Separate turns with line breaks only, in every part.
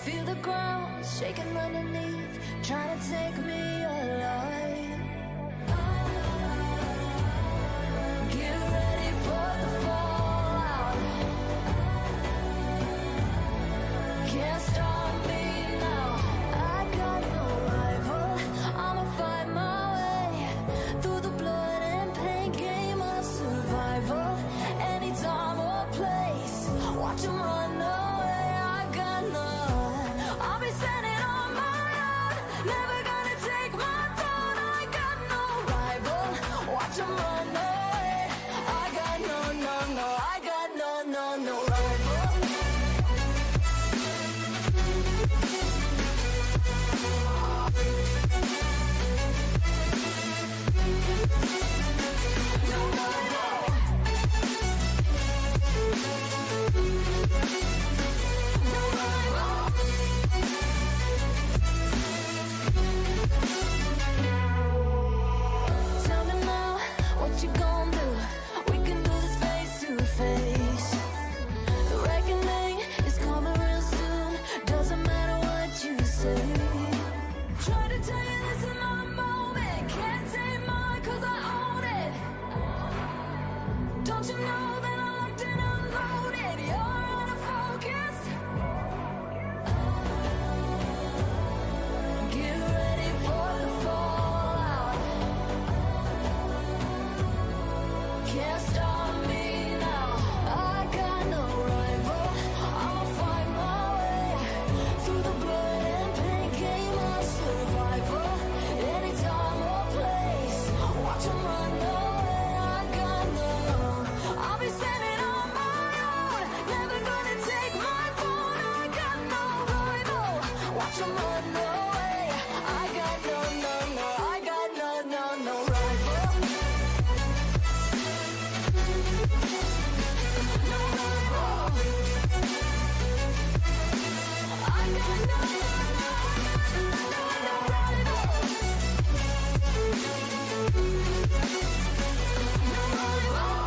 Feel the ground shaking underneath, trying to take me alive. Get ready for the fallout. Can't stop me now. I got no rival. I'ma find my way through the blood and pain game of survival. Any time or place, watch 'em run away. I got none. I'll be standing on my own, never gonna take my throne. I got no rival. Watch 'em run away. I got no, no, no. I got no, no, no rival. Tell me now, what you gon' do? We can do this face to face. The reckoning is coming real soon. Doesn't matter what you say. Try to tell you this is my moment. Can't take mine 'cause I own it. Don't you know that I'm locked and unloaded? You're out of focus. Get ready for the fallout. Can't stop me now. I got no rival. I'ma find my way through the blood and pain game of survival. Any time or place, watch 'em run away. I got no. I'll be standing on my own, never gonna take my phone. I got no rival. Watch 'em run away. I got no, no, no. I got no, no, no rival. No rival. I got no, no, no, no rival. No rival. No rival.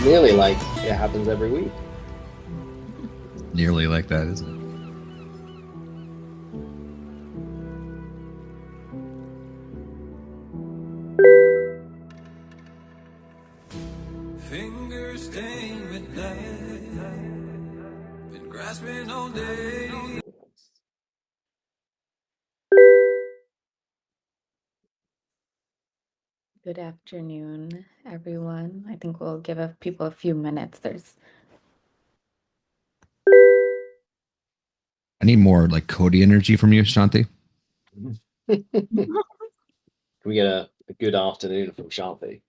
nearly like it happens every week.
Nearly like that, isn't it?
Fingers stained with blood, been grasping all day.
Good afternoon, everyone. I think we'll give people a few minutes.
I need more like Cody energy from you, Shanti.
Can we get a good afternoon from Shanti?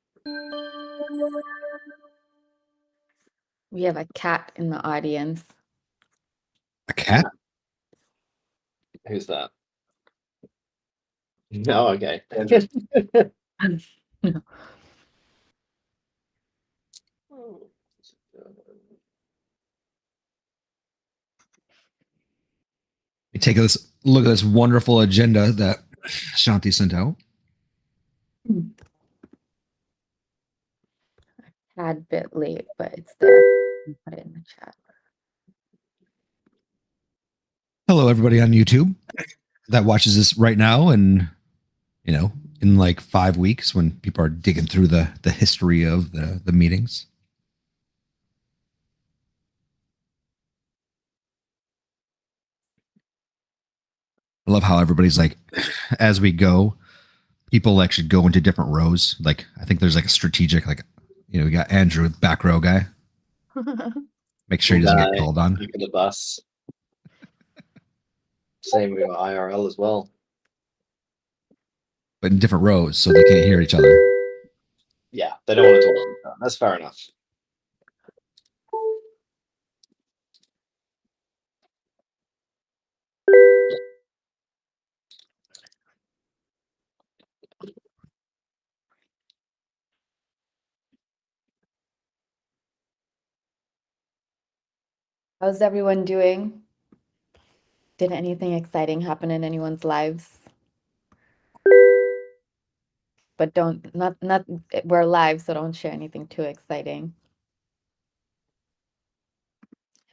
We have a cat in the audience.
A cat?
Who's that? No, okay.
No.
We take a look at this wonderful agenda that Shanti sent out.
Tad bit late, but it's there. Put it in the chat.
Hello, everybody on YouTube that watches this right now, and in like 5 weeks when people are digging through the history of the meetings. I love how everybody's like, as we go, people actually go into different rows. Like, I think there's like a strategic, like, we got Andrew, back row guy. Make sure he doesn't get called on.
Back of the bus. Same with IRL as well.
But in different rows, so they can't hear each other.
Yeah, they don't want to talk to each other. That's fair enough.
How's everyone doing? Did anything exciting happen in anyone's lives? But we're live, so don't share anything too exciting.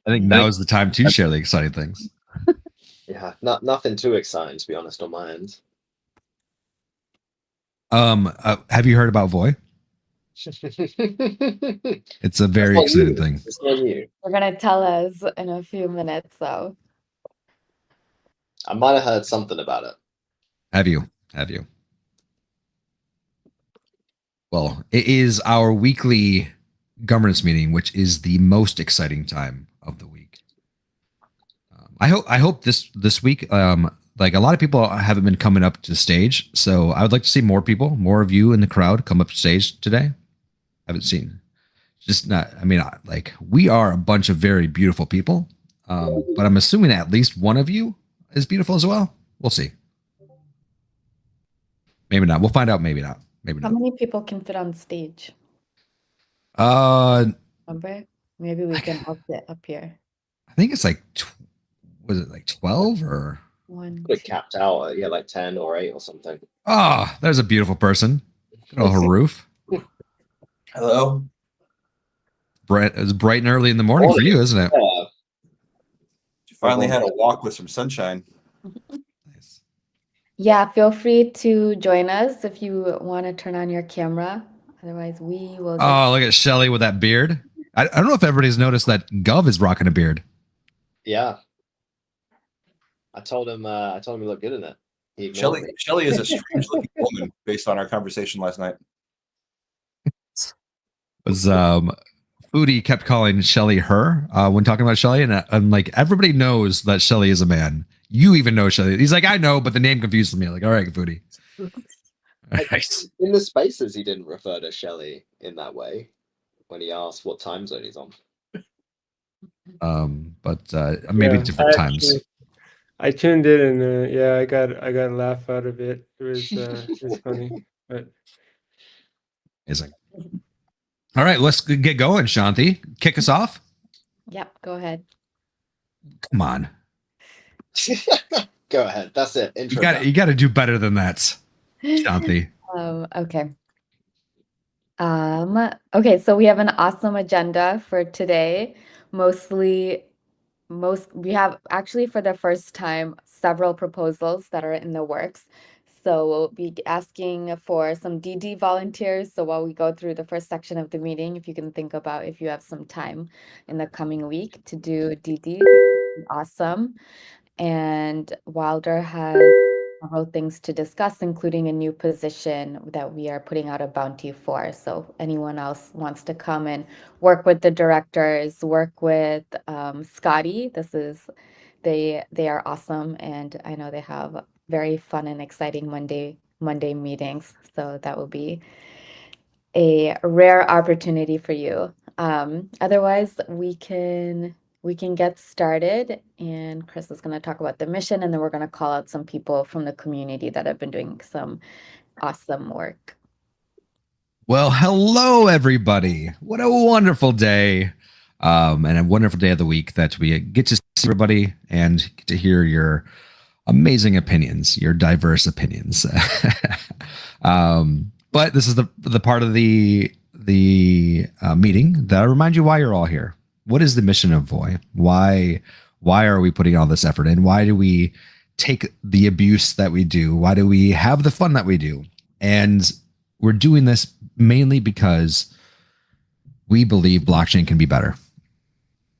I think now is the time to share the exciting things.
Yeah, nothing too exciting, to be honest, on my end.
Have you heard about Voy? It's a very exciting thing.
It's not new.
We're gonna tell us in a few minutes, so.
I might have heard something about it.
Have you? Well, it is our weekly governance meeting, which is the most exciting time of the week. I hope this week, like a lot of people haven't been coming up to the stage, so I would like to see more people, more of you in the crowd come up to stage today. Haven't seen, just not. I mean, like we are a bunch of very beautiful people, but I'm assuming at least one of you is beautiful as well. We'll see. Maybe not. We'll find out. Maybe not.
How many people can fit on stage?
Remember?
Maybe we can up it up here.
I think it's like, was it like 12 or?
One.
Quick capped out, yeah, like 10 or 8 or something.
Oh, there's a beautiful person. Good old Haruf.
Hello.
It's bright and early in the morning for you, isn't it?
Yeah.
You finally had a walk with some sunshine.
Nice.
Yeah, feel free to join us if you want to turn on your camera. Otherwise, we will.
Oh, look at Shelly with that beard. I don't know if everybody's noticed that Gov is rocking a beard.
Yeah. I told him he looked good in it. He ignored
Shelly,
me.
Shelly is a strange looking woman based on our conversation last night.
Was Foodie kept calling Shelly her when talking about Shelly, and I'm like, everybody knows that Shelly is a man. You even know Shelly. He's like, I know, but the name confused me. I'm like, all right, Foodie. Nice.
In the spaces, he didn't refer to Shelly in that way when he asked what time zone he's on.
But maybe different times.
I tuned in and yeah, I got a laugh out of it. It was funny. But
Amazing. All right, let's get going, Shanti. Kick us off.
Yep, go ahead.
Come on.
Go ahead. That's it. Intro.
You got to do better than that, Shanti.
Okay. Okay, so we have an awesome agenda for today. We have actually for the first time several proposals that are in the works. So we'll be asking for some DD volunteers. So while we go through the first section of the meeting, if you can think about if you have some time in the coming week to do DD, awesome. And Wilder has several things to discuss, including a new position that we are putting out a bounty for. So anyone else wants to come and work with the directors, work with Scotty. They are awesome, and I know they have very fun and exciting Monday meetings. So that will be a rare opportunity for you. Otherwise, we can get started, and Chris is going to talk about the mission, and then we're going to call out some people from the community that have been doing some awesome work.
Well, hello everybody. What a wonderful day. And a wonderful day of the week that we get to see everybody and get to hear your amazing opinions, your diverse opinions. But this is the part of the meeting that I remind you why you're all here. What is the mission of Voy? Why are we putting all this effort in? Why do we take the abuse that we do? Why do we have the fun that we do? And we're doing this mainly because we believe blockchain can be better.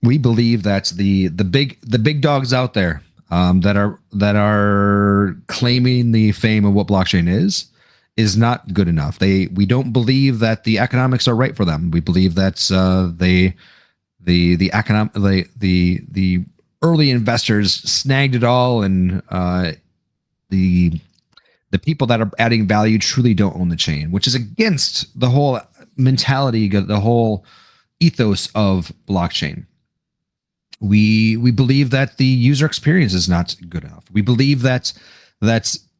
We believe that the big dogs out there that are claiming the fame of what blockchain is not good enough. We don't believe that the economics are right for them. We believe that the early investors snagged it all, and the people that are adding value truly don't own the chain, which is against the whole mentality, the whole ethos of blockchain. We believe that the user experience is not good enough. We believe that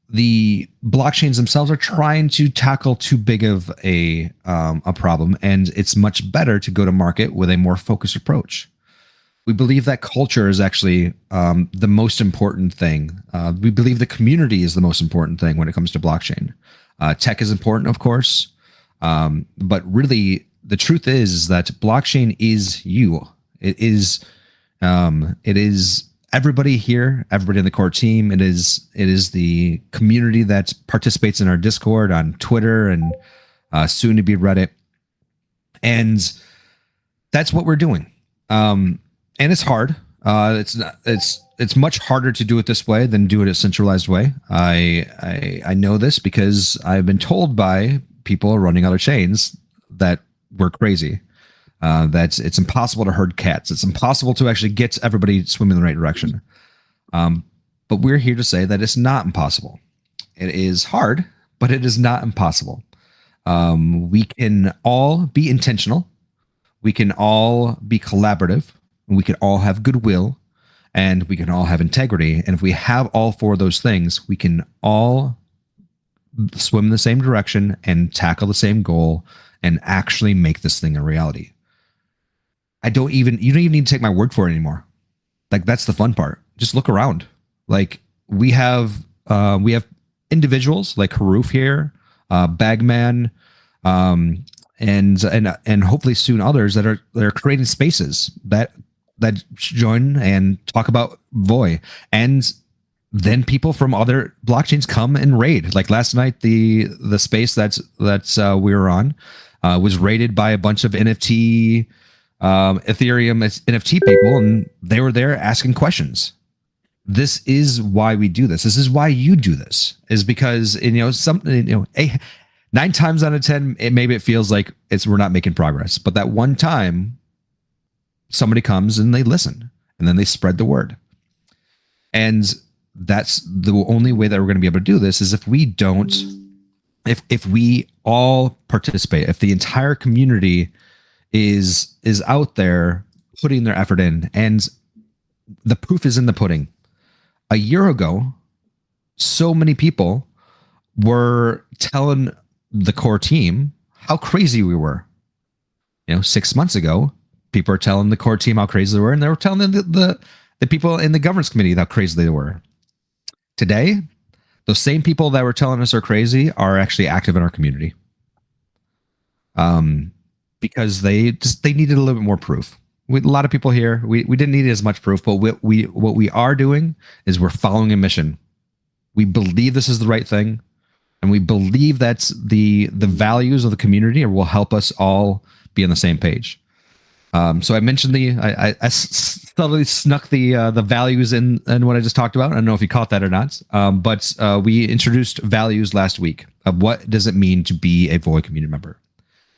the blockchains themselves are trying to tackle too big of a problem, and it's much better to go to market with a more focused approach. We believe that culture is actually the most important thing. We believe the community is the most important thing when it comes to blockchain. Tech is important, of course, but really the truth is that blockchain is you. It is everybody here, everybody in the core team. It is the community that participates in our Discord, on Twitter, and soon to be Reddit. And that's what we're doing. And it's hard. It's much harder to do it this way than do it a centralized way. I know this because I've been told by people running other chains that we're crazy. That it's impossible to herd cats. It's impossible to actually get everybody swimming in the right direction. But we're here to say that it's not impossible. It is hard, but it is not impossible. We can all be intentional. We can all be collaborative. We can all have goodwill, and we can all have integrity. And if we have all four of those things, we can all swim in the same direction and tackle the same goal and actually make this thing a reality. You don't even need to take my word for it anymore. Like, that's the fun part. Just look around. Like, we have individuals like Haroof here, Bagman, and hopefully soon others that are creating spaces that join and talk about Voy. And then people from other blockchains come and raid. Like last night, the space that's we were on was raided by a bunch of NFT Ethereum NFT people, and they were there asking questions. This is why we do this. This is why you do this, is because 9 times out of 10, maybe it feels like we're not making progress, but that one time somebody comes and they listen, and then they spread the word. And that's the only way that we're going to be able to do this, is if we all participate, if the entire community is out there putting their effort in. And the proof is in the pudding. A year ago, so many people were telling the core team how crazy we were. 6 months ago, people were telling the core team how crazy they were, and they were telling the people in the governance committee how crazy they were. Today, those same people that were telling us are crazy are actually active in our community. because they needed a little bit more proof. A lot of people here, we didn't need as much proof, but what we are doing is we're following a mission. We believe this is the right thing, and we believe that's the values of the community will help us all be on the same page. So I mentioned I subtly snuck the values in what I just talked about. I don't know if you caught that or not, but we introduced values last week of what does it mean to be a Void community member.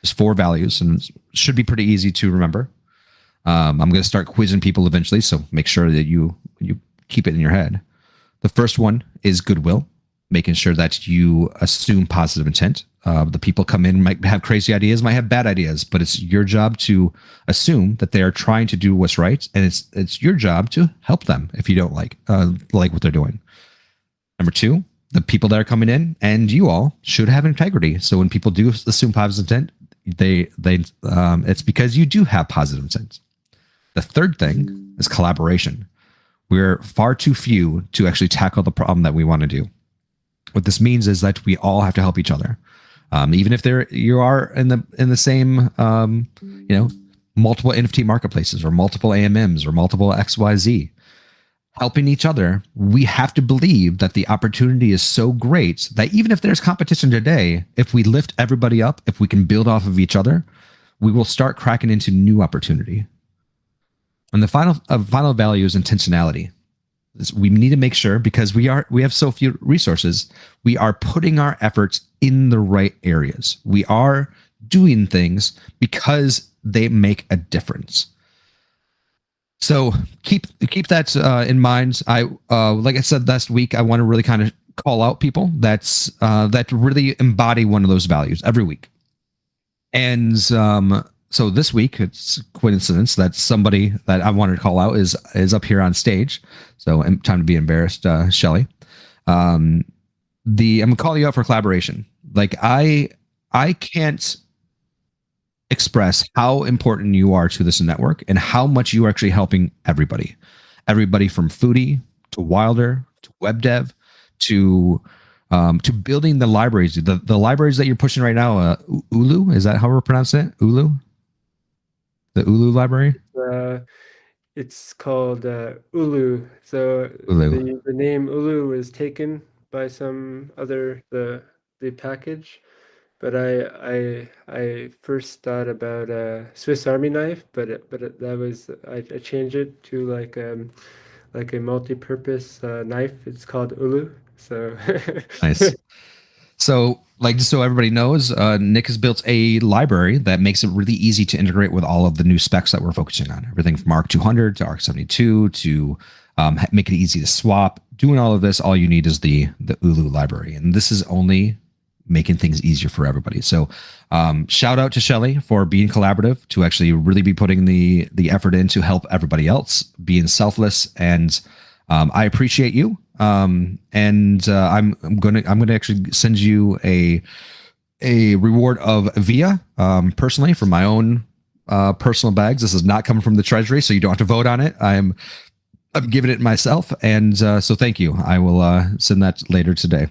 There's 4 values, and it should be pretty easy to remember. I'm going to start quizzing people eventually, so make sure that you keep it in your head. The first one is goodwill, making sure that you assume positive intent. The people come in might have crazy ideas, might have bad ideas, but it's your job to assume that they are trying to do what's right, and it's your job to help them if you don't like what they're doing. Number 2, the people that are coming in and you all should have integrity. So when people do assume positive intent, it's because you do have positive intent. The third thing is collaboration. We're far too few to actually tackle the problem that we want to do. What this means is that we all have to help each other, even if you are in the same multiple NFT marketplaces or multiple AMMs or multiple XYZ. Helping each other, we have to believe that the opportunity is so great that even if there's competition today, if we lift everybody up, if we can build off of each other, we will start cracking into new opportunity. And the final value is intentionality. We need to make sure, because we have so few resources, we are putting our efforts in the right areas. We are doing things because they make a difference. So keep that in mind. Like I said last week, I want to really kind of call out people that really embody one of those values every week. And so this week, it's coincidence that somebody that I wanted to call out is up here on stage. So time to be embarrassed, Shelly. I'm gonna call you out for collaboration. Like I can't express how important you are to this network and how much you are actually helping everybody from Foodie to Wilder to web dev to building the libraries, the libraries that you're pushing right now. Ulu, is that how we're pronouncing it? Ulu, the Ulu library.
It's called Ulu. So
Ulu.
the name Ulu was taken by some other the package. But I first thought about a Swiss Army knife, but that was I changed it to like a multi-purpose knife. It's called Ulu. So
Nice. So just so everybody knows, Nick has built a library that makes it really easy to integrate with all of the new specs that we're focusing on. Everything from ARC 200 to ARC 72 to make it easy to swap. Doing all of this, all you need is the Ulu library, and this is only making things easier for everybody. So shout out to Shelly for being collaborative, to actually really be putting the effort in to help everybody else, being selfless. And I appreciate you. I'm gonna actually send you a reward of VIA personally from my own personal bags. This is not coming from the treasury, so you don't have to vote on it. I'm giving it myself. And so thank you. I will send that later today.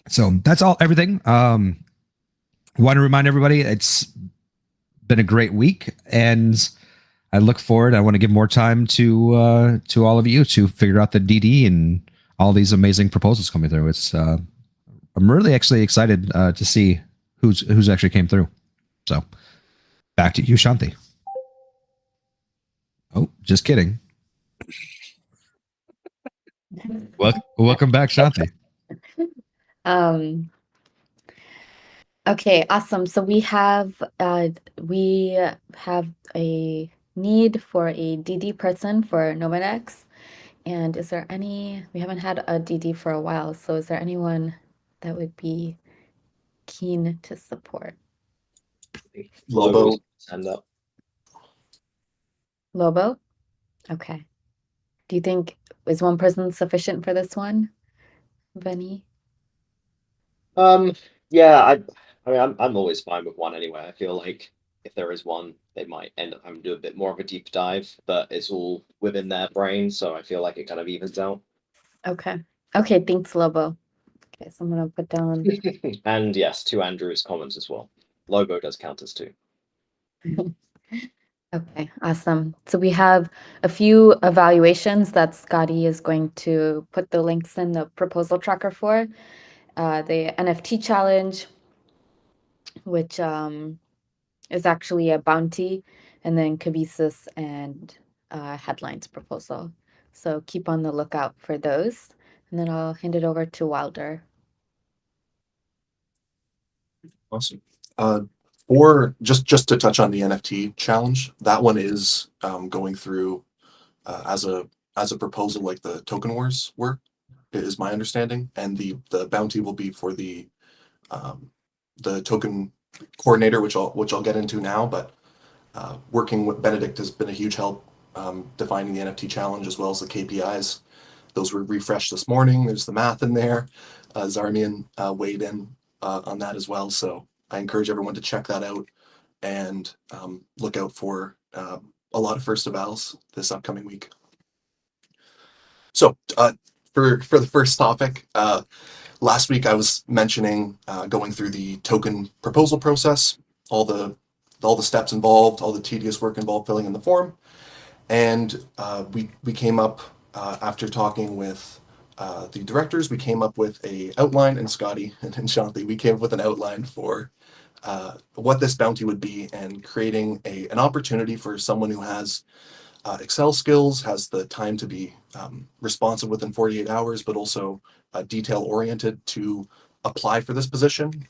So that's everything. Want to remind everybody, it's been a great week, and I look forward. I want to give more time to all of you to figure out the DD and all these amazing proposals coming through. It's I'm really actually excited to see who's actually came through. So back to you, Shanti. Oh, just kidding. Welcome back, Shanti.
Okay, awesome. So we have a need for a DD person for Nomadex. And we haven't had a DD for a while, so is there anyone that would be keen to support?
Lobo.
Stand up.
Lobo? Okay. Do you think is one person sufficient for this one, Benny?
Yeah, I mean, I'm always fine with one anyway. I feel like if there is one, they might end up having to do a bit more of a deep dive, but it's all within their brain, so I feel like it kind of evens out.
Okay. Okay, thanks, Lobo. Okay, so I'm gonna put down.
And yes, 2 Andrew's comments as well. logo does count as 2.
Okay, awesome. So we have a few evaluations that Scotty is going to put the links in the proposal tracker for. The NFT challenge, which is actually a bounty, and then Kibisis and headlines proposal. So keep on the lookout for those. And then I'll hand it over to Wilder.
Awesome. Or just to touch on the NFT challenge, that one is going through as a proposal like the Token Wars were, is my understanding, and the bounty will be for the token coordinator, which I'll get into now. But working with Benedict has been a huge help defining the NFT challenge as well as the KPIs. Those were refreshed this morning. There's the math in there. Zarmian weighed in on that as well. So I encourage everyone to check that out and look out for a lot of first evals this upcoming week. So for the first topic, last week I was mentioning going through the token proposal process, all the steps involved, all the tedious work involved filling in the form, and we came up after talking with the directors, we came up with a outline, and Scotty and Shanti, we came up with an outline for what this bounty would be, and creating an opportunity for someone who has Excel skills, has the time to be responsive within 48 hours, but also detail oriented to apply for this position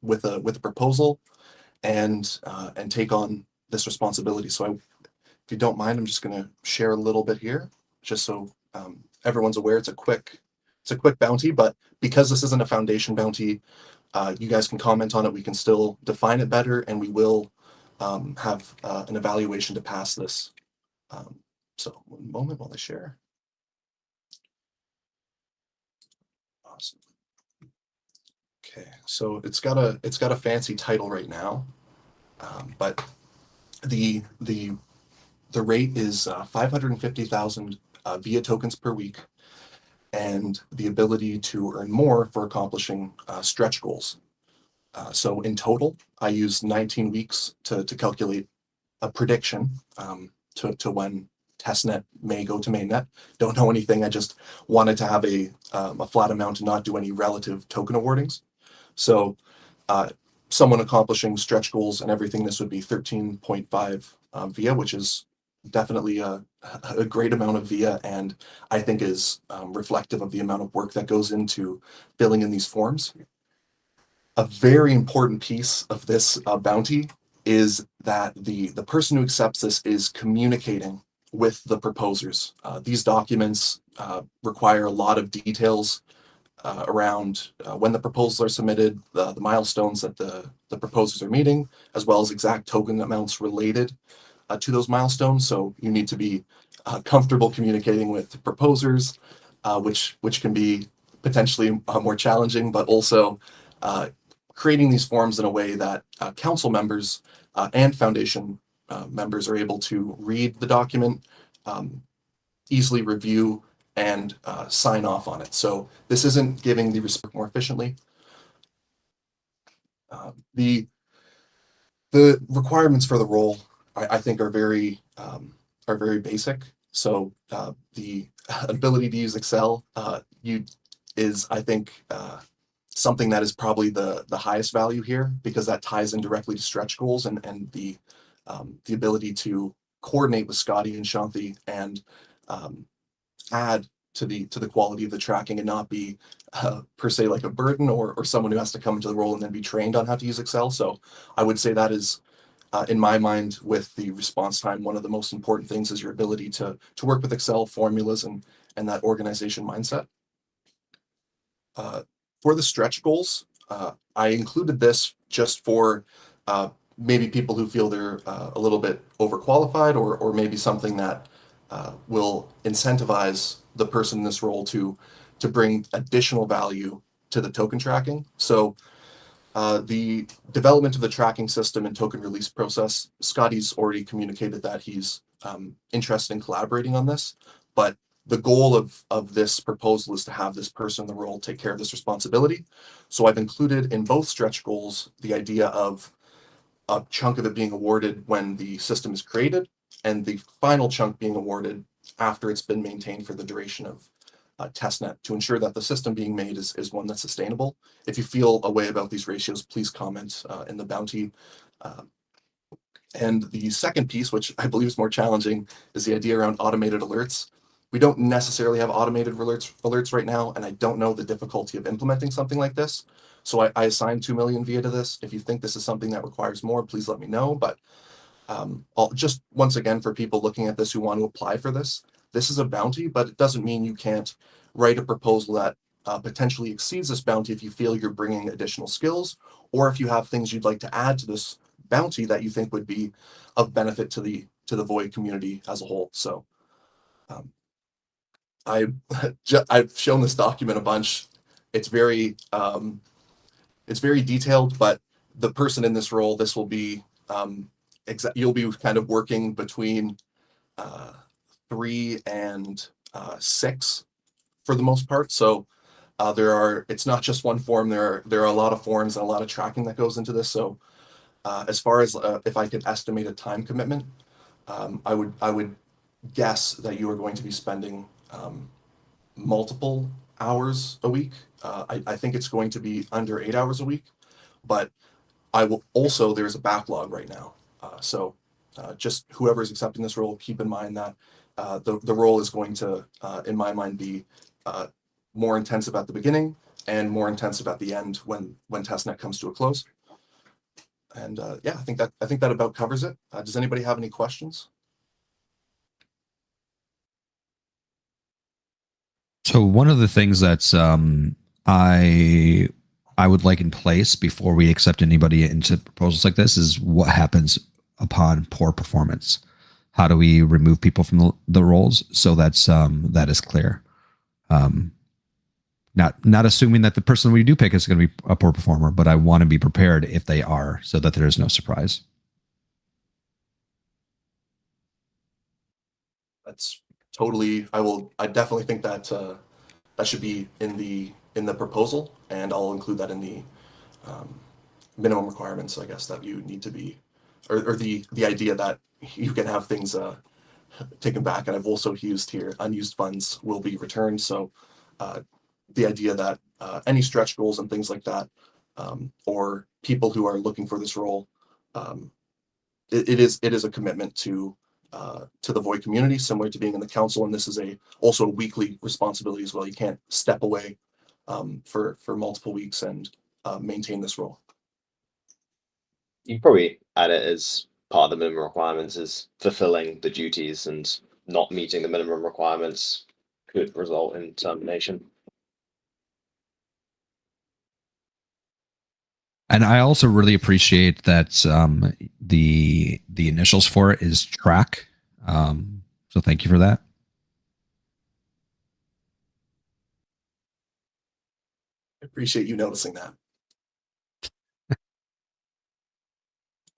with a proposal and take on this responsibility. So if you don't mind, I'm just going to share a little bit here, just so everyone's aware. It's a quick bounty, but because this isn't a foundation bounty, you guys can comment on it. We can still define it better, and we will have an evaluation to pass this. So one moment while I share. Awesome. Okay, so it's got a fancy title right now, but the rate is 550,000 VIA tokens per week, and the ability to earn more for accomplishing stretch goals. So in total, I used 19 weeks to calculate a prediction to when testnet may go to mainnet. Don't know anything. I just wanted to have a flat amount and not do any relative token awardings. So someone accomplishing stretch goals and everything, this would be 13.5 VIA, which is definitely a great amount of VIA, and I think is reflective of the amount of work that goes into filling in these forms. A very important piece of this bounty is that the person who accepts this is communicating with the proposers. These documents require a lot of details around when the proposals are submitted, the milestones that the proposers are meeting, as well as exact token amounts related to those milestones. So you need to be comfortable communicating with proposers, which can be potentially more challenging, but also creating these forms in a way that council members and foundation members are able to read the document, easily review, and sign off on it. So this isn't giving the respect more efficiently. The requirements for the role, I think, are very basic. So the ability to use Excel is, I think, something that is probably the highest value here, because that ties in directly to stretch goals and the ability to coordinate with Scotty and Shanti and add to the quality of the tracking, and not be per se like a burden or someone who has to come into the role and then be trained on how to use Excel. So I would say that is, in my mind, with the response time, one of the most important things is your ability to work with Excel formulas and that organization mindset. For the stretch goals, I included this just for maybe people who feel they're a little bit overqualified, or maybe something that will incentivize the person in this role to bring additional value to the token tracking. So the development of the tracking system and token release process, Scotty's already communicated that he's interested in collaborating on this, but the goal of this proposal is to have this person in the role take care of this responsibility. So I've included in both stretch goals the idea of a chunk of it being awarded when the system is created, and the final chunk being awarded after it's been maintained for the duration of testnet, to ensure that the system being made is one that's sustainable. If you feel a way about these ratios, please comment in the bounty. And the second piece, which I believe is more challenging, is the idea around automated alerts. We don't necessarily have automated alerts right now, and I don't know the difficulty of implementing something like this. So I assigned 2 million via to this. If you think this is something that requires more, please let me know. But just once again, for people looking at this who want to apply for this is a bounty, but it doesn't mean you can't write a proposal that potentially exceeds this bounty if you feel you're bringing additional skills, or if you have things you'd like to add to this bounty that you think would be of benefit to the Void community as a whole. So I've shown this document a bunch. It's very detailed, but the person in this role, this will be you'll be kind of working between 3 and 6 for the most part. So it's not just one form. There are a lot of forms and a lot of tracking that goes into this. So as far as if I could estimate a time commitment, I would guess that you are going to be spending multiple hours a week. I think it's going to be under 8 hours a week, but there's a backlog right now. So just whoever's accepting this role, keep in mind that the role is going to, in my mind, be more intensive at the beginning and more intensive at the end when testnet comes to a close. And yeah, I think that about covers it. Does anybody have any questions?
So one of the things that's I would like in place before we accept anybody into proposals like this is what happens upon poor performance. How do we remove people from the roles so that is clear? Not assuming that the person we do pick is going to be a poor performer, but I want to be prepared if they are, so that there is no surprise.
That's totally. I definitely think that that should be in the proposal, and I'll include that in the minimum requirements, I guess, that you need to be, or the idea that you can have things taken back. And I've also used here unused funds will be returned. So the idea that any stretch goals and things like that, or people who are looking for this role, it is a commitment to the Void community, similar to being in the council. And this is also a weekly responsibility as well. You can't step away for multiple weeks and maintain this role.
You probably add it as part of the minimum requirements is fulfilling the duties, and not meeting the minimum requirements could result in termination.
And I also really appreciate that the initials for it is track. So thank you for that.
I appreciate you noticing that.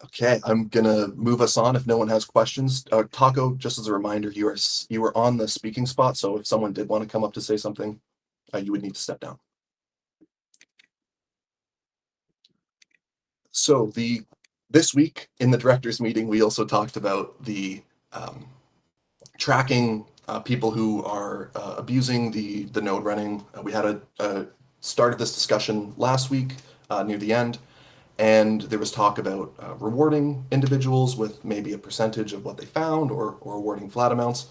Okay, I'm gonna move us on if no one has questions. Taco, just as a reminder, you are on the speaking spot, so if someone did want to come up to say something, you would need to step down. So this week in the directors meeting, we also talked about the tracking people who are abusing the node running. We had started this discussion last week near the end, and there was talk about rewarding individuals with maybe a percentage of what they found, or awarding flat amounts.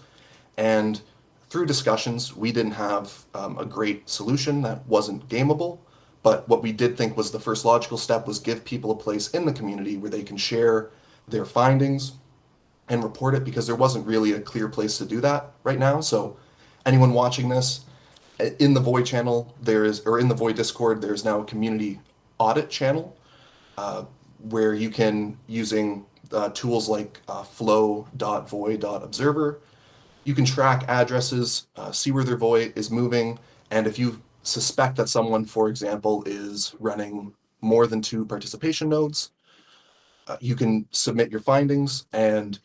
And through discussions, we didn't have a great solution that wasn't gameable. But what we did think was the first logical step was give people a place in the community where they can share their findings and report it, because there wasn't really a clear place to do that right now. So anyone watching this, in the Void channel, in the Void Discord, there's now a community audit channel where you can, using tools like flow.void.observer, you can track addresses, see where their void is moving, and if you suspect that someone, for example, is running more than 2 participation nodes, you can submit your findings, and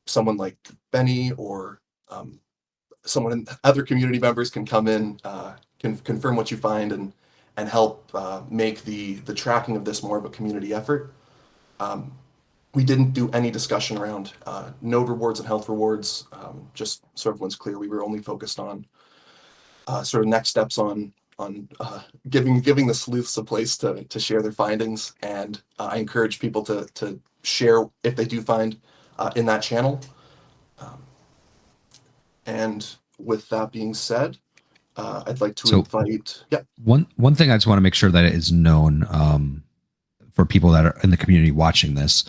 someone like Benny or other community members can come in, can confirm what you find, and help make the tracking of this more of a community effort. We didn't do any discussion around node rewards and health rewards. Just so everyone's clear, we were only focused on sort of next steps on giving the sleuths a place to share their findings, and I encourage people to share if they do find in that channel. And with that being said, I'd like to invite. Yeah.
One thing I just want to make sure that it is known for people that are in the community watching this.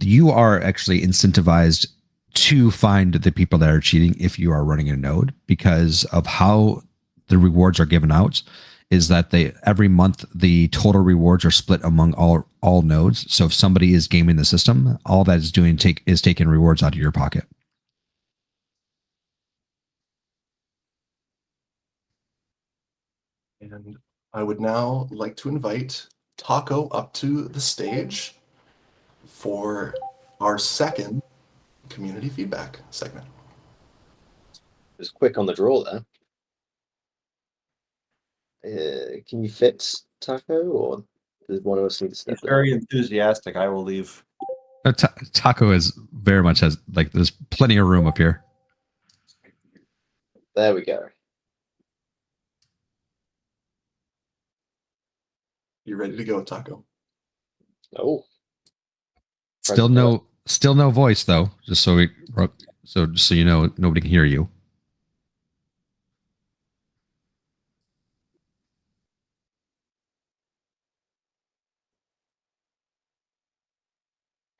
You are actually incentivized to find the people that are cheating if you are running a node, because of how the rewards are given out. Is that every month the total rewards are split among all nodes. So if somebody is gaming the system, all that is doing is taking rewards out of your pocket.
And I would now like to invite Taco up to the stage for our second community feedback segment.
It was quick on the draw there. Can you fit Taco, or does one of us need to step
He's
down?
very enthusiastic. I will leave.
Taco is very much has there's plenty of room up here.
There we go.
You ready to go, Taco?
Oh,
Still no voice though. Just so you know, nobody can hear you.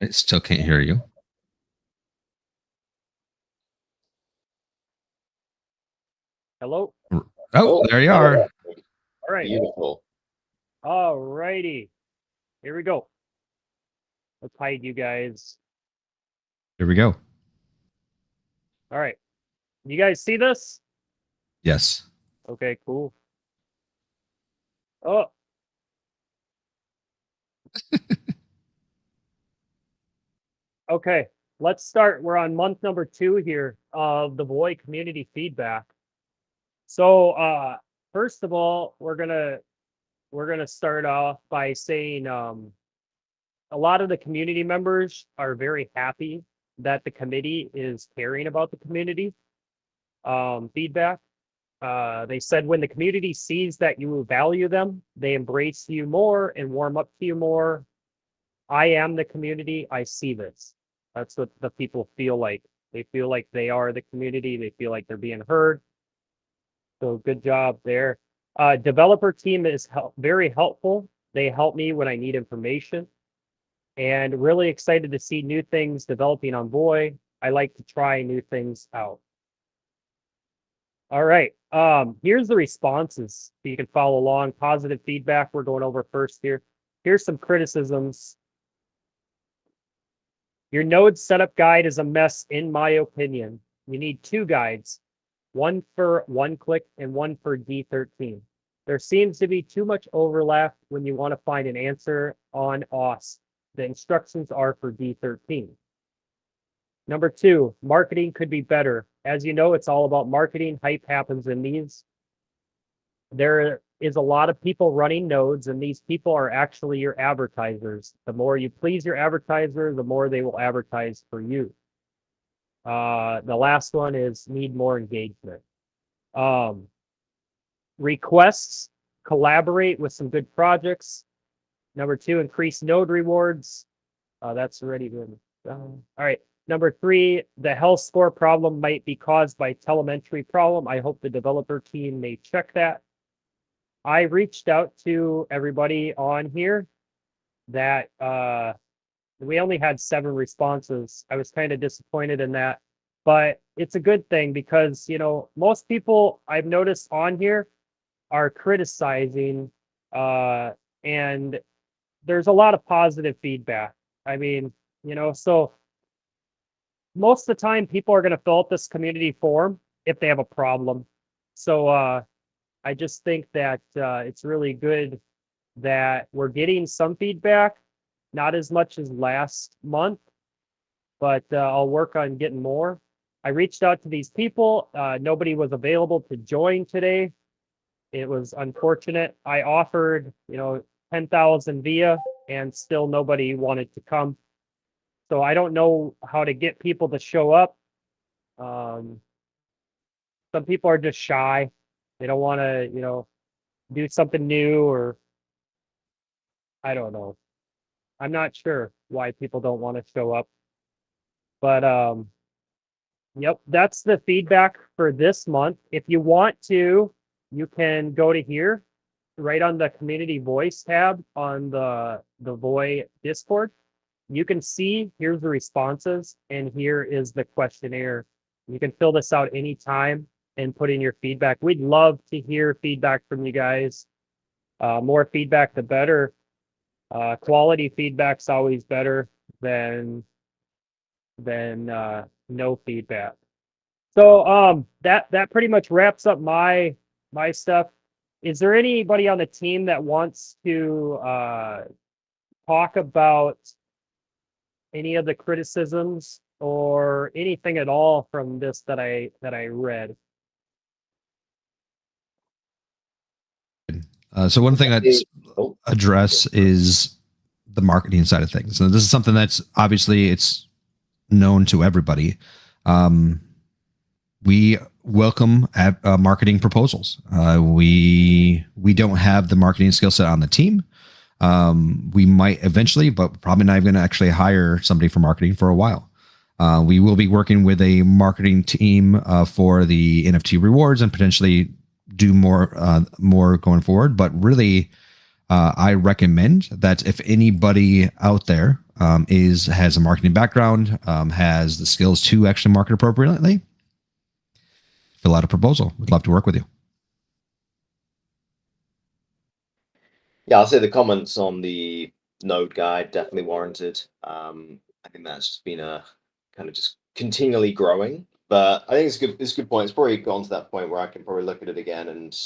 I still can't hear you.
Hello.
Oh, there you are.
All right.
Beautiful.
All righty. Here we go. Let's hide you guys.
Here we go.
All right. You guys see this?
Yes.
Okay, cool. Oh. Okay, let's start. We're on month number 2 here of the Void community feedback. So first of all, we're gonna start off by saying a lot of the community members are very happy that the committee is caring about the community feedback. They said when the community sees that you value them, they embrace you more and warm up to you more. I am the community. I see this. That's what the people feel like. They feel like they are the community. They feel like they're being heard. So good job there. Developer team is very helpful. They help me when I need information. And really excited to see new things developing on Void. I like to try new things out. All right. Here's the responses so you can follow along. Positive feedback we're going over first here. Here's some criticisms. Your node setup guide is a mess, in my opinion. You need 2 guides, one for OneClick and one for D13. There seems to be too much overlap when you want to find an answer on OS. The instructions are for D13. Number 2, marketing could be better. As you know, it's all about marketing. Hype happens in these. There is a lot of people running nodes, and these people are actually your advertisers. The more you please your advertiser, the more they will advertise for you. The last one is need more engagement. Requests, collaborate with some good projects. Number 2, increase node rewards. That's already been done. All right. Number 3, the health score problem might be caused by telemetry problem. I hope the developer team may check that. I reached out to everybody on here that we only had 7 responses. I was kind of disappointed in that, but it's a good thing because, you know, most people I've noticed on here are criticizing and there's a lot of positive feedback. I mean, you know, so most of the time people are going to fill out this community form if they have a problem. So I just think that it's really good that we're getting some feedback, not as much as last month, but I'll work on getting more. I reached out to these people. Nobody was available to join today. It was unfortunate. I offered, you know, 10,000 via and still nobody wanted to come. So I don't know how to get people to show up. Some people are just shy. They don't want to, do something new, or I don't know. I'm not sure why people don't want to show up. But yep, that's the feedback for this month. If you want to, you can go to here, right on the community voice tab on the Voy Discord. You can see here's the responses, and here is the questionnaire. You can fill this out anytime and put in your feedback. We'd love to hear feedback from you guys. More feedback, the better. Quality feedback's always better than no feedback. So that pretty much wraps up my stuff. Is there anybody on the team that wants to talk about any of the criticisms or anything at all from this that I read?
So one thing that's
Oh,
address is the marketing side of things. So this is something that's obviously it's known to everybody. We welcome marketing proposals. We don't have the marketing skill set on the team. We might eventually, but probably not even going to actually hire somebody for marketing for a while. We will be working with a marketing team for the NFT rewards and potentially do more going forward. But really, I recommend that if anybody out there has a marketing background, has the skills to actually market appropriately, fill out a proposal. We'd love to work with you.
Yeah, I'll say the comments on the node guide definitely warranted. I think that's just been a kind of just continually growing. But I think it's good. It's a good point. It's probably gone to that point where I can probably look at it again and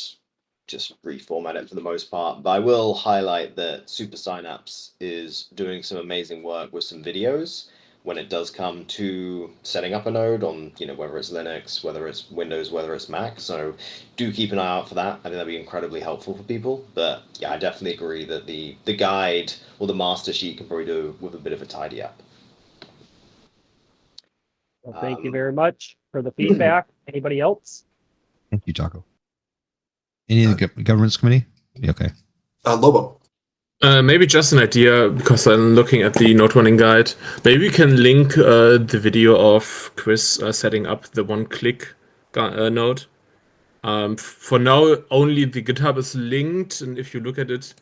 just reformat it for the most part. But I will highlight that Super Synapse is doing some amazing work with some videos when it does come to setting up a node on, whether it's Linux, whether it's Windows, whether it's Mac. So do keep an eye out for that. I think that'd be incredibly helpful for people. But yeah, I definitely agree that the guide or the master sheet can probably do with a bit of a tidy up.
Well, thank you very much for the feedback. Anybody else?
Thank you, Taco. Any of the governance committee? Yeah, okay.
Lobo.
Maybe just an idea, because I'm looking at the node running guide. Maybe we can link the video of Chris setting up the one-click node. For now, only the GitHub is linked, and if you look at it,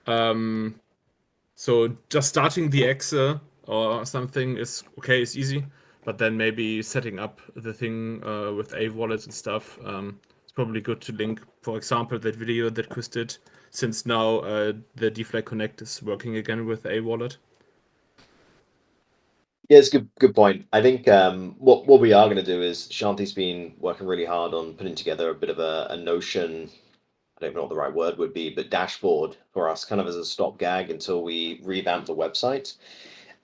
so just starting the exe or something is okay, it's easy. But then maybe setting up the thing with a wallet and stuff, it's probably good to link, for example, that video that Chris did, since now the DFlag Connect is working again with a wallet.
Yeah, it's a good point. I think what we are going to do is Shanti's been working really hard on putting together a bit of a Notion, I don't know what the right word would be, but dashboard for us, kind of as a stopgag until we revamp the website.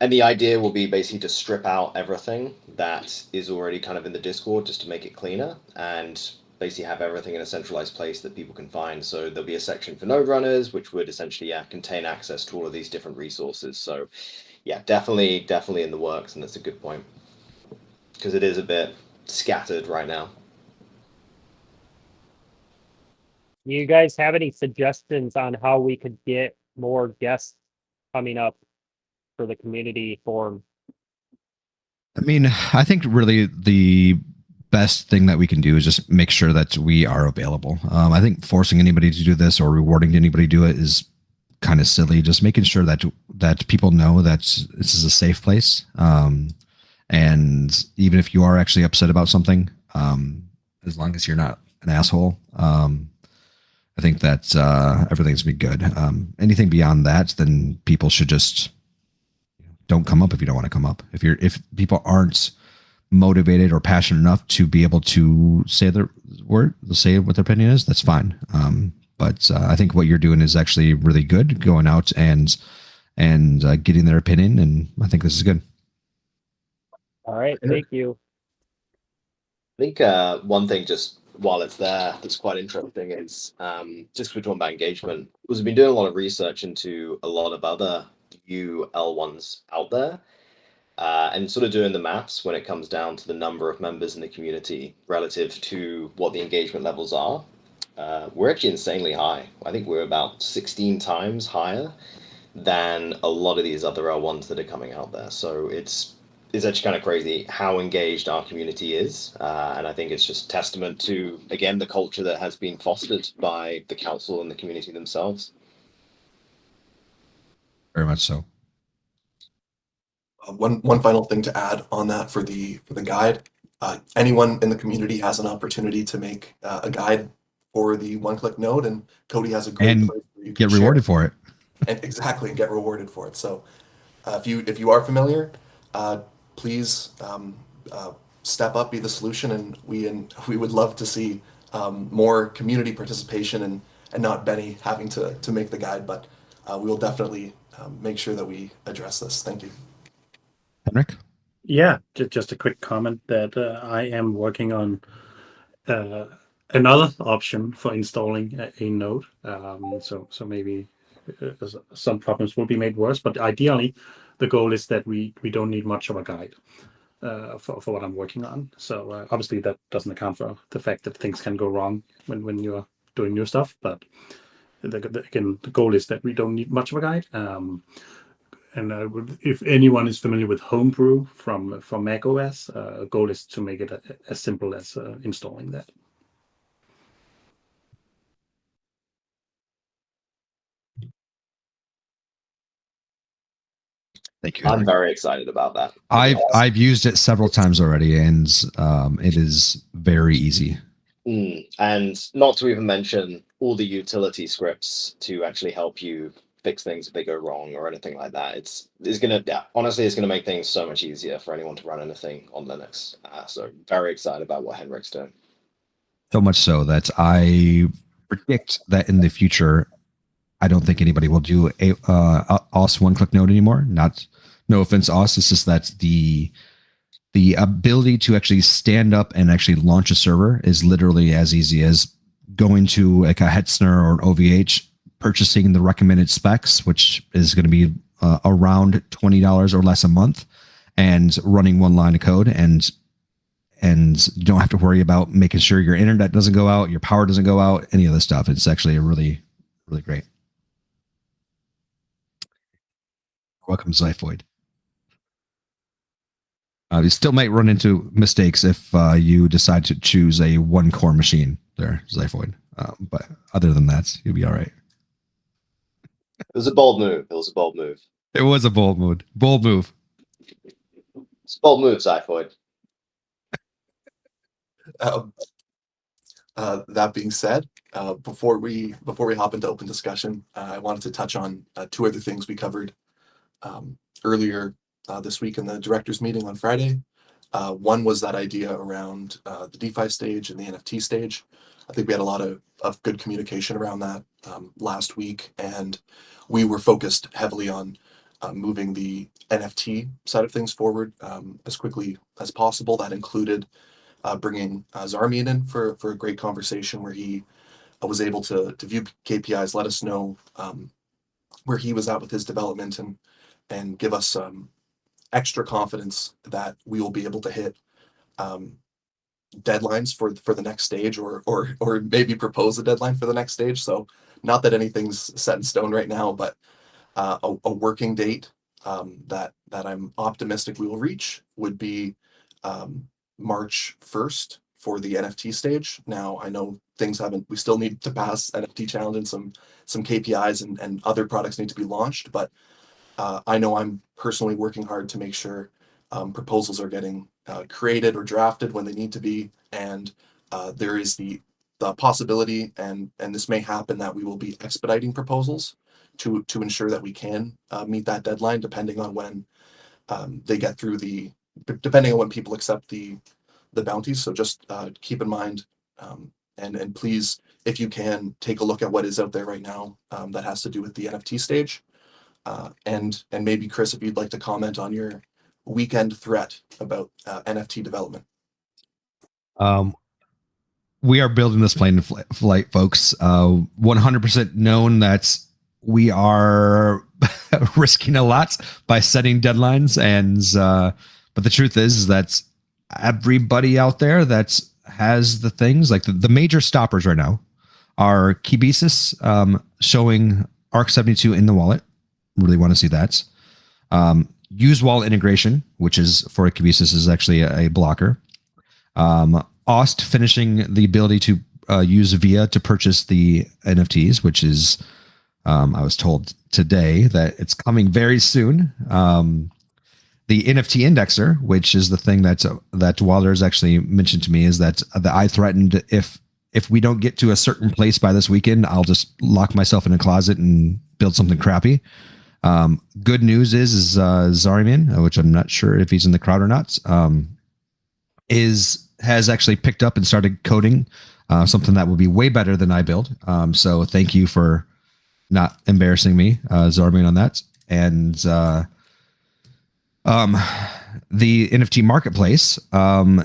And the idea will be basically to strip out everything that is already kind of in the Discord just to make it cleaner and basically have everything in a centralized place that people can find. So there'll be a section for node runners, which would essentially contain access to all of these different resources. So yeah, definitely in the works, and that's a good point because it is a bit scattered right now.
You guys have any suggestions on how we could get more guests coming up for the community forum?
I mean, I think really the best thing that we can do is just make sure that we are available. I think forcing anybody to do this or rewarding anybody to do it is kind of silly. Just making sure that people know that this is a safe place. And even if you are actually upset about something, as long as you're not an asshole, I think that everything's been good. Anything beyond that, then people should just don't come up if you don't want to come up. If people aren't motivated or passionate enough to be able to say their word, say what their opinion is, that's fine. But I think what you're doing is actually really good, going out and getting their opinion, and I think this is good.
All right, thank you.
I think one thing just while it's there, that's quite interesting is just we're talking about engagement. Because we've been doing a lot of research into a lot of other L1s out there, and sort of doing the maths when it comes down to the number of members in the community relative to what the engagement levels are. We're actually insanely high. I think we're about 16 times higher than a lot of these other L1s that are coming out there. So it's actually kind of crazy how engaged our community is. And I think it's just testament to, again, the culture that has been fostered by the council and the community themselves.
Very much so.
One final thing to add on that for the guide. Anyone in the community has an opportunity to make a guide for the one-click node, and Cody has a great
And
place where you can
get
share
rewarded for it.
and exactly and get rewarded for it. So if you are familiar, please step up, be the solution, and we would love to see more community participation and not Benny having to make the guide, but we will definitely make sure that we address this. Thank you.
Henrik?
Yeah, just a quick comment that I am working on another option for installing a node. So maybe some problems will be made worse, but ideally, the goal is that we don't need much of a guide for what I'm working on. So obviously that doesn't account for the fact that things can go wrong when you're doing new stuff. But again, the goal is that we don't need much of a guide. And if anyone is familiar with Homebrew from Mac OS, the goal is to make it as simple as installing that.
Thank you.
I'm
Henrik.
very excited about that.
I've used it several times already, and it is very easy.
And not to even mention all the utility scripts to actually help you fix things if they go wrong or anything like that. It's gonna, honestly, it's gonna make things so much easier for anyone to run anything on Linux. So very excited about what Henrik's doing.
So much so that I predict that in the future, I don't think anybody will do a OS one-click node anymore. No offense, OS. It's just that the ability to actually stand up and actually launch a server is literally as easy as going to like a Hetzner or an OVH, purchasing the recommended specs, which is going to be around $20 or less a month, and running one line of code, and you don't have to worry about making sure your internet doesn't go out, your power doesn't go out, any of this stuff. It's actually a really, really great. Welcome, Zyphoid. You still might run into mistakes if you decide to choose a one-core machine there, Zyphoid. But other than that, you'll be all right.
It was a bold move.
It was a bold move. Bold move.
It's a bold move, Zyphoid.
That being said, before we hop into open discussion, I wanted to touch on two other things we covered earlier this week in the directors meeting on Friday. One was that idea around the DeFi stage and the NFT stage. I think we had a lot of good communication around that last week, and we were focused heavily on moving the NFT side of things forward as quickly as possible. That included bringing Zarmian in for a great conversation where he was able to view KPIs, let us know where he was at with his development, and give us extra confidence that we will be able to hit deadlines for the next stage, or maybe propose a deadline for the next stage. So not that anything's set in stone right now, but a working date that I'm optimistic we will reach would be March 1st for the NFT stage. Now I know we still need to pass NFT challenge and some KPIs and other products need to be launched, but I know I'm personally working hard to make sure proposals are getting created or drafted when they need to be, and there is the possibility, and this may happen, that we will be expediting proposals to ensure that we can meet that deadline, depending on when they get through depending on when people accept the bounties. So just keep in mind, and please, if you can, take a look at what is out there right now that has to do with the NFT stage. And maybe Chris, if you'd like to comment on your weekend threat about NFT development.
we are building this plane flight, folks. 100% known that we are risking a lot by setting deadlines, and but the truth is that everybody out there that has the things like the major stoppers right now are Kinesis showing ARC-72 in the wallet. Really want to see that. Use wall integration, which is for Kinesis, is actually a blocker. Ost finishing the ability to use VIA to purchase the NFTs, which is I was told today that it's coming very soon. The NFT indexer, which is the thing that Wilder has actually mentioned to me, is that I threatened if we don't get to a certain place by this weekend, I'll just lock myself in a closet and build something crappy. Good news is Zariman, which I'm not sure if he's in the crowd or not, has actually picked up and started coding something that will be way better than I build. So thank you for not embarrassing me, Zariman, on that. And the NFT marketplace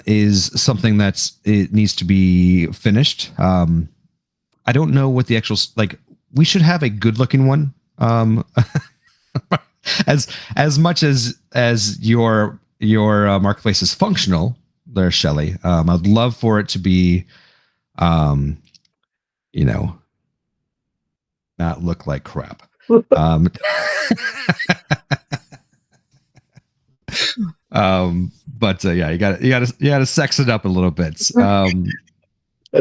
is something it needs to be finished. I don't know what the actual we should have a good looking one. As much as your marketplace is functional there, Shelly. I'd love for it to be not look like crap. But yeah, you gotta sex it up a little bit.
A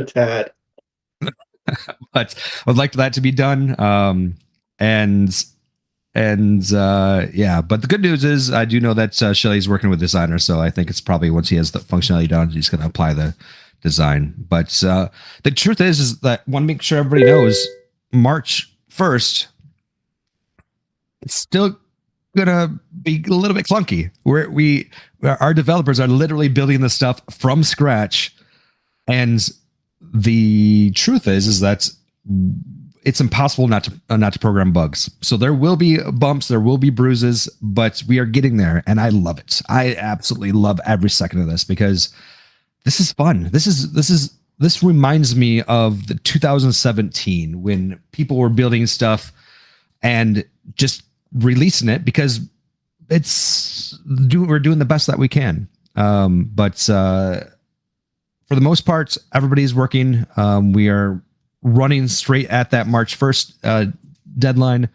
tad.
But I'd like that to be done. And yeah, but the good news is I do know that Shelly's working with designers, so I think it's probably once he has the functionality done, he's going to apply the design. But the truth is that I want to make sure everybody knows March 1st, it's still gonna be a little bit clunky. Our developers are literally building this stuff from scratch, and the truth is that it's impossible not to program bugs. So there will be bumps, there will be bruises, but we are getting there, and I love it. I absolutely love every second of this because this is fun. This reminds me of the 2017 when people were building stuff and just releasing it because we're doing the best that we can. But for the most part, everybody's working. We are running straight at that March 1st deadline.